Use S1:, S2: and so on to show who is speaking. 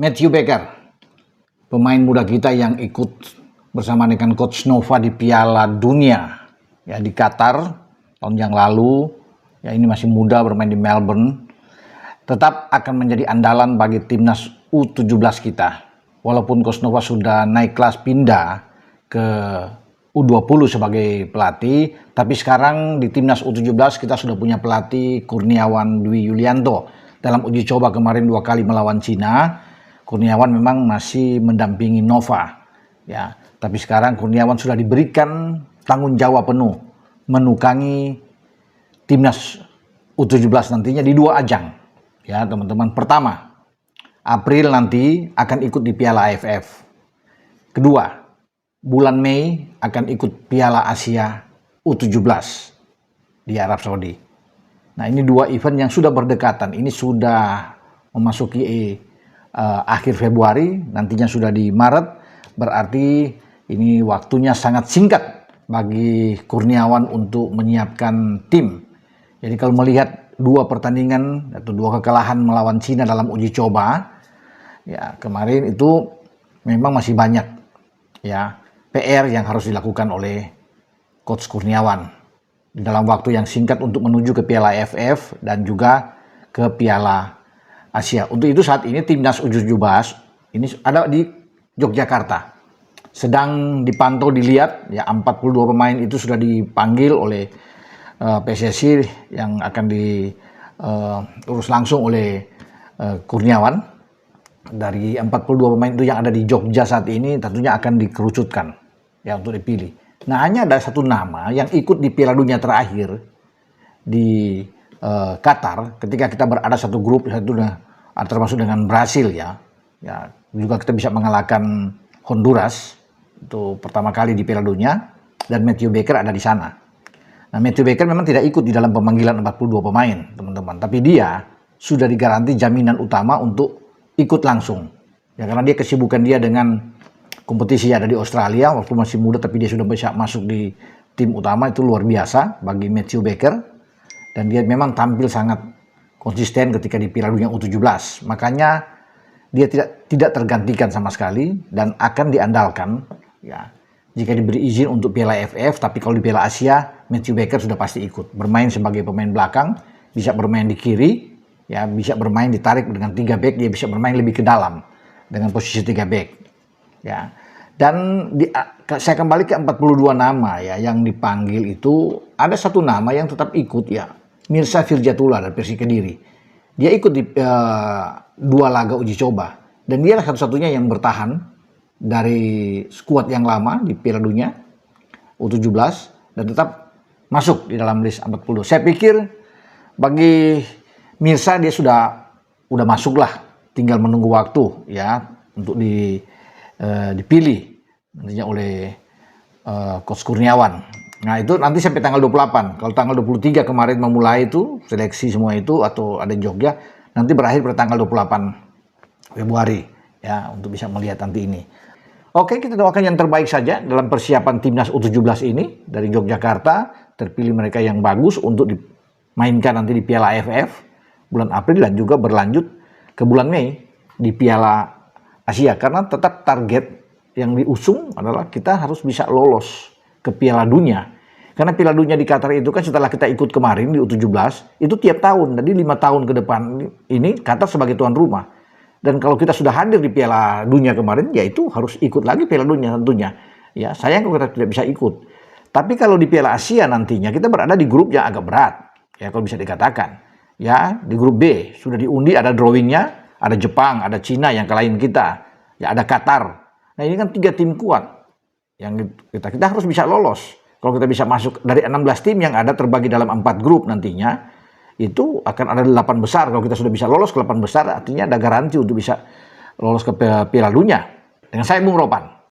S1: Matthew Baker, pemain muda kita yang ikut bersama dengan Coach Nova di Piala Dunia ya di Qatar tahun yang lalu. Ya, ini masih muda bermain di Melbourne. Tetap akan menjadi andalan bagi timnas U17 kita. Walaupun Coach Nova sudah naik kelas pindah ke U20 sebagai pelatih, tapi sekarang di timnas U17 kita sudah punya pelatih Kurniawan Dwi Yulianto. Dalam uji coba kemarin 2 kali melawan Cina, Kurniawan memang masih mendampingi Nova. Ya, tapi sekarang Kurniawan sudah diberikan tanggung jawab penuh menukangi timnas U17 nantinya di 2 ajang. Ya, teman-teman. Pertama, April nanti akan ikut di Piala AFF. Kedua, bulan Mei akan ikut Piala Asia U17 di Arab Saudi. Nah, ini 2 event yang sudah berdekatan. Ini sudah memasuki akhir Februari, nantinya sudah di Maret. Berarti ini waktunya sangat singkat bagi Kurniawan untuk menyiapkan tim. Jadi kalau melihat 2 pertandingan atau 2 kekalahan melawan Cina dalam uji coba, ya kemarin itu memang masih banyak ya PR yang harus dilakukan oleh Coach Kurniawan dalam waktu yang singkat untuk menuju ke Piala AFF dan juga ke Piala Asia. Untuk itu saat ini timnas U17 ini ada di Yogyakarta. Sedang dipantau, dilihat ya, 42 pemain itu sudah dipanggil oleh PSSI yang akan diurus langsung oleh Kurniawan. Dari 42 pemain itu yang ada di Jogja saat ini tentunya akan dikerucutkan ya untuk dipilih. Nah, hanya ada 1 nama yang ikut di Piala Dunia terakhir di Qatar ketika kita berada satu grup, termasuk dengan Brasil ya. Ya, juga kita bisa mengalahkan Honduras itu pertama kali di Piala Dunia, dan Matthew Baker ada di sana. Nah, Matthew Baker memang tidak ikut di dalam pemanggilan 42 pemain, teman-teman. Tapi dia sudah digaranti jaminan utama untuk ikut langsung. Ya, karena dia kesibukan dia dengan kompetisi ada di Australia, walaupun masih muda tapi dia sudah bisa masuk di tim utama, itu luar biasa bagi Matthew Baker. Dan dia memang tampil sangat konsisten ketika di Piala Dunia U17. Makanya dia tidak tergantikan sama sekali dan akan diandalkan ya. Jika diberi izin untuk Piala AFF, tapi kalau di Piala Asia, Matthew Baker sudah pasti ikut. Bermain sebagai pemain belakang, bisa bermain di kiri, ya bisa bermain ditarik dengan 3 back, dia bisa bermain lebih ke dalam dengan posisi 3 back. Ya. Dan saya kembali ke 42 nama ya yang dipanggil itu, ada 1 nama yang tetap ikut ya, Mirza Firjatullah dari Persik Kediri. Dia ikut di 2 laga uji coba dan dia satu-satunya yang bertahan dari skuad yang lama di Piala Dunia U17 dan tetap masuk di dalam list 40. Saya pikir bagi Mirza dia udah masuk lah, tinggal menunggu waktu ya untuk dipilih nantinya oleh Coach Kurniawan. Nah, itu nanti sampai tanggal 28. Kalau tanggal 23 kemarin memulai itu seleksi semua itu atau ada Jogja, nanti berakhir pada tanggal 28 Februari ya untuk bisa melihat nanti ini. Oke, kita doakan yang terbaik saja dalam persiapan timnas U17 ini dari Yogyakarta, terpilih mereka yang bagus untuk dimainkan nanti di Piala AFF bulan April dan juga berlanjut ke bulan Mei di Piala Asia, karena tetap target yang diusung adalah kita harus bisa lolos ke Piala Dunia. Karena Piala Dunia di Qatar itu kan setelah kita ikut kemarin di U17, itu tiap tahun. Jadi 5 tahun ke depan ini Qatar sebagai tuan rumah. Dan kalau kita sudah hadir di Piala Dunia kemarin, ya itu harus ikut lagi Piala Dunia tentunya. Ya, sayang kalau kita tidak bisa ikut. Tapi kalau di Piala Asia nantinya kita berada di grup yang agak berat. Ya, kalau bisa dikatakan. Ya, di grup B sudah diundi, ada drawingnya, ada Jepang, ada Cina yang kalahin kita. Ya, ada Qatar. Nah, ini kan 3 tim kuat yang kita harus bisa lolos. Kalau kita bisa masuk dari 16 tim yang ada terbagi dalam 4 grup nantinya, itu akan ada 8 besar. Kalau kita sudah bisa lolos ke 8 besar, artinya ada garansi untuk bisa lolos ke Piala Dunia. Dengan saya Bung Ropan.